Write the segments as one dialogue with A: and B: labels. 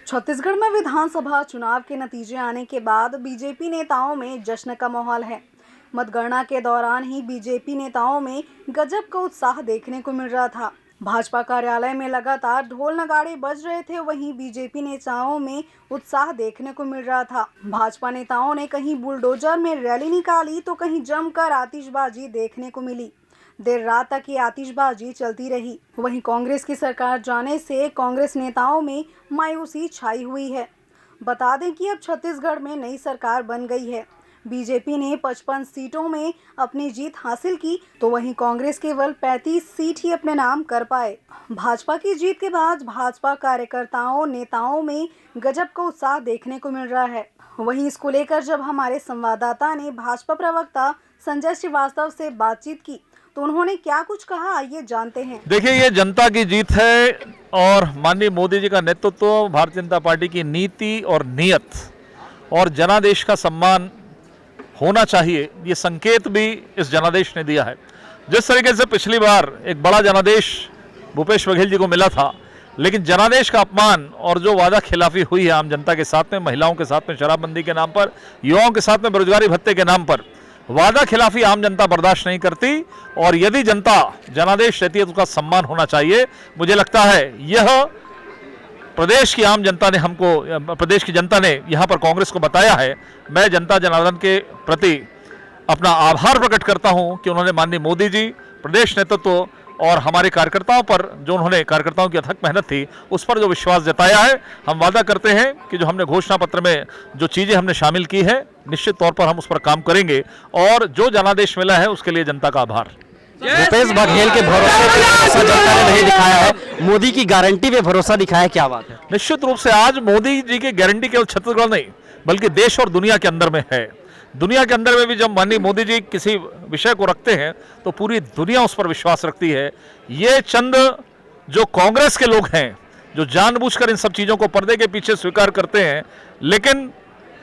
A: छत्तीसगढ़ में विधानसभा चुनाव के नतीजे आने के बाद बीजेपी नेताओं में जश्न का माहौल है। मतगणना के दौरान ही बीजेपी नेताओं में गजब का उत्साह देखने को मिल रहा था। भाजपा कार्यालय में लगातार ढोल नगाड़े बज रहे थे, वहीं बीजेपी नेताओं में उत्साह देखने को मिल रहा था। भाजपा नेताओं ने कहीं बुलडोजर में रैली निकाली तो कहीं जमकर आतिशबाजी देखने को मिली। देर रात तक ये आतिशबाजी चलती रही। वहीं कांग्रेस की सरकार जाने से कांग्रेस नेताओं में मायूसी छाई हुई है। बता दें कि अब छत्तीसगढ़ में नई सरकार बन गई है। बीजेपी ने 55 सीटों में अपनी जीत हासिल की, तो वहीं कांग्रेस केवल 35 सीट ही अपने नाम कर पाए। भाजपा की जीत के बाद भाजपा कार्यकर्ताओं नेताओं में गजब का उत्साह देखने को मिल रहा है। वहीं इसको लेकर जब हमारे संवाददाता ने भाजपा प्रवक्ता संजय श्रीवास्तव से बातचीत की तो उन्होंने क्या कुछ कहा, आइए जानते हैं।
B: देखिए, ये जनता की जीत है और माननीय मोदी जी का नेतृत्व, भारतीय जनता पार्टी की नीति और नीयत और जनादेश का सम्मान होना चाहिए, ये संकेत भी इस जनादेश ने दिया है। जिस तरीके से पिछली बार एक बड़ा जनादेश भूपेश बघेल जी को मिला था, लेकिन जनादेश का अपमान और जो वादा खिलाफी हुई है आम जनता के साथ में, महिलाओं के साथ में शराबबंदी के नाम पर, युवाओं के साथ में बेरोजगारी भत्ते के नाम पर, वादा खिलाफी आम जनता बर्दाश्त नहीं करती और यदि जनता जनादेश देती है तो उसका सम्मान होना चाहिए। मुझे लगता है यह प्रदेश की आम जनता ने हमको, प्रदेश की जनता ने यहाँ पर कांग्रेस को बताया है। मैं जनता जनार्दन के प्रति अपना आभार प्रकट करता हूँ कि उन्होंने माननीय मोदी जी, प्रदेश नेतृत्व और हमारे कार्यकर्ताओं पर जो उन्होंने कार्यकर्ताओं की अथक मेहनत थी उस पर जो विश्वास जताया है। हम वादा करते हैं कि जो हमने घोषणा पत्र में जो चीज़ें हमने शामिल की है, निश्चित तौर पर हम उस पर काम करेंगे और जो जनादेश मिला है उसके लिए जनता का आभार।
C: भूपेश बघेल के भरोसे पे भरोसा जनता ने नहीं दिखाया है, मोदी की गारंटी पे भरोसा दिखाया, क्या बात है?
B: निश्चित रूप से आज मोदी जी की गारंटी केवल छत्तीसगढ़ नहीं बल्कि देश और दुनिया के अंदर में है। दुनिया के अंदर में भी जब माननीय मोदी जी किसी विषय को रखते हैं तो पूरी दुनिया उस पर विश्वास रखती है। ये चंद जो कांग्रेस के लोग हैं जो जानबूझकर इन सब चीज़ों को पर्दे के पीछे स्वीकार करते हैं, लेकिन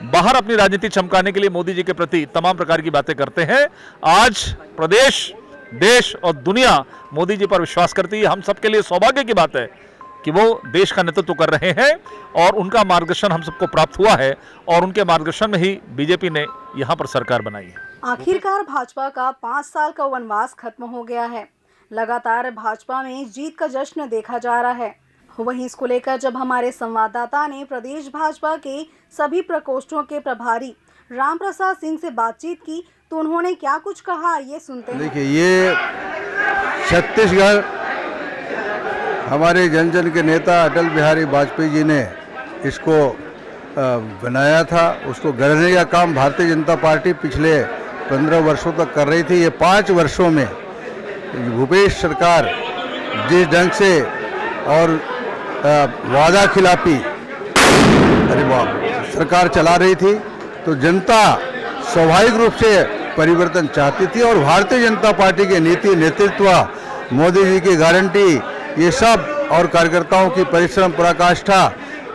B: बाहर अपनी राजनीति चमकाने के लिए मोदी जी के प्रति तमाम प्रकार की बातें करते हैं। आज प्रदेश, देश और दुनिया मोदी जी पर विश्वास करती है। हम सबके लिए सौभाग्य की बात है कि वो देश का नेतृत्व कर रहे हैं और उनका मार्गदर्शन हम सबको प्राप्त हुआ है और उनके मार्गदर्शन में ही बीजेपी ने यहाँ पर सरकार बनाई है।
A: आखिरकार भाजपा का 5 साल का वनवास खत्म हो गया है। लगातार भाजपा में जीत का जश्न देखा जा रहा है। वहीं इसको लेकर जब हमारे संवाददाता ने प्रदेश भाजपा के सभी प्रकोष्ठों के प्रभारी राम प्रसाद सिंह से बातचीत की तो उन्होंने क्या कुछ कहा, ये सुनते हैं।
D: देखिए, ये छत्तीसगढ़ हमारे जन जन के नेता अटल बिहारी वाजपेयी जी ने इसको बनाया था। उसको गढ़ने का काम भारतीय जनता पार्टी पिछले 15 वर्षों तक कर रही थी। ये 5 वर्षों में भूपेश सरकार जिस ढंग से और वादा खिलाफी सरकार चला रही थी तो जनता स्वाभाविक रूप से परिवर्तन चाहती थी और भारतीय जनता पार्टी के नीति, नेतृत्व, मोदी जी की गारंटी, ये सब और कार्यकर्ताओं की परिश्रम पराकाष्ठा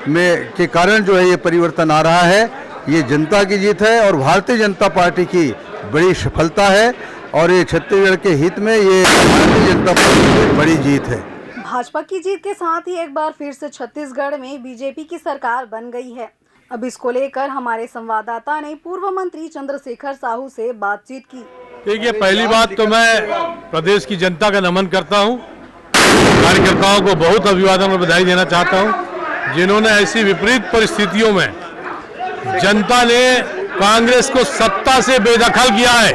D: में के कारण जो है ये परिवर्तन आ रहा है। ये जनता की जीत है और भारतीय जनता पार्टी की बड़ी सफलता है और ये छत्तीसगढ़ के हित में ये भारतीय जनता पार्टी की बड़ी जीत है।
A: भाजपा की जीत के साथ ही एक बार फिर से छत्तीसगढ़ में बीजेपी की सरकार बन गई है। अब इसको लेकर हमारे संवाददाता ने पूर्व मंत्री चंद्रशेखर साहू से बातचीत की।
E: देखिए, पहली बात तो मैं प्रदेश की जनता का नमन करता हूं, कार्यकर्ताओं को बहुत अभिवादन और बधाई देना चाहता हूं जिन्होंने ऐसी विपरीत परिस्थितियों में जनता ने कांग्रेस को सत्ता से बेदखल किया है,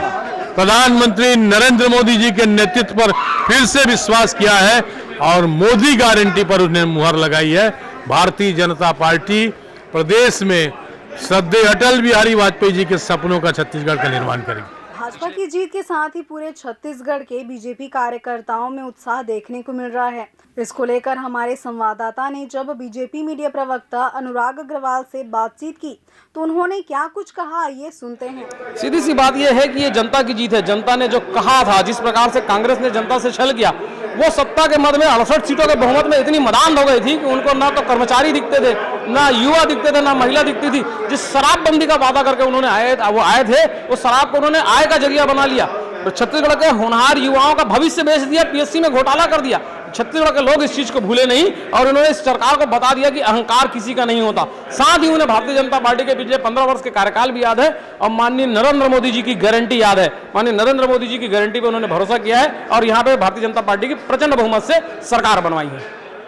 E: प्रधानमंत्री नरेंद्र मोदी जी के नेतृत्व पर फिर से विश्वास किया है और मोदी गारंटी पर उन्हें मुहर लगाई है। भारतीय जनता पार्टी प्रदेश में श्रद्धेय अटल बिहारी वाजपेयी जी के सपनों का छत्तीसगढ़ का निर्माण करेगी।
A: भाजपा की जीत के साथ ही पूरे छत्तीसगढ़ के बीजेपी कार्यकर्ताओं में उत्साह देखने को मिल रहा है। इसको लेकर हमारे संवाददाता ने जब बीजेपी मीडिया प्रवक्ता अनुराग अग्रवाल से बातचीत की तो उन्होंने क्या कुछ कहा, ये सुनते हैं।
C: सीधी सी बात यह है कि ये जनता की जीत है। जनता ने जो कहा था, जिस प्रकार से कांग्रेस ने जनता से छल किया, वो सत्ता के मद में 68 सीटों के बहुमत में इतनी मदान हो गई थी कि उनको ना तो कर्मचारी दिखते थे, ना युवा दिखते थे, ना महिला दिखती थी। जिस शराबबंदी का वादा करके उन्होंने आए थे, वो शराब को उन्होंने आय का जरिया बना लिया। तो छत्तीसगढ़ के होनहार युवाओं का भविष्य बेच दिया, पीएससी में घोटाला कर दिया। छत्तीसगढ़ के लोग इस चीज को भूले नहीं और उन्होंने इस सरकार को बता दिया कि अहंकार किसी का नहीं होता। साथ ही उन्हें भारतीय जनता पार्टी के पिछले 15 वर्ष के कार्यकाल भी याद है और माननीय नरेंद्र मोदी जी की गारंटी याद है। माननीय नरेंद्र मोदी जी की गारंटी पे उन्होंने भरोसा किया है और यहाँ पे भारतीय जनता पार्टी की प्रचंड बहुमत से सरकार बनवाई है।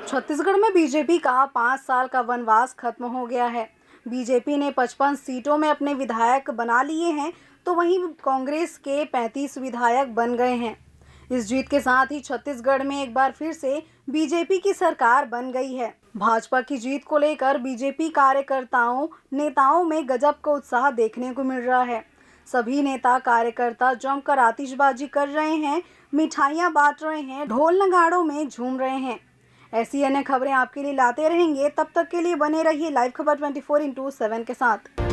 A: छत्तीसगढ़ में बीजेपी का 5 साल का वनवास खत्म हो गया है। बीजेपी ने 55 सीटों में अपने विधायक बना लिए हैं, तो वहीं कांग्रेस के 35 विधायक बन गए हैं। इस जीत के साथ ही छत्तीसगढ़ में एक बार फिर से बीजेपी की सरकार बन गई है। भाजपा की जीत को लेकर बीजेपी कार्यकर्ताओं नेताओं में गजब का उत्साह देखने को मिल रहा है। सभी नेता कार्यकर्ता जमकर आतिशबाजी कर रहे हैं, मिठाइयाँ बांट रहे हैं, ढोल नगाड़ों में झूम रहे हैं। ऐसी अन्य खबरें आपके लिए लाते रहेंगे। तब तक के लिए बने रहिए लाइव खबर 24/7 के साथ।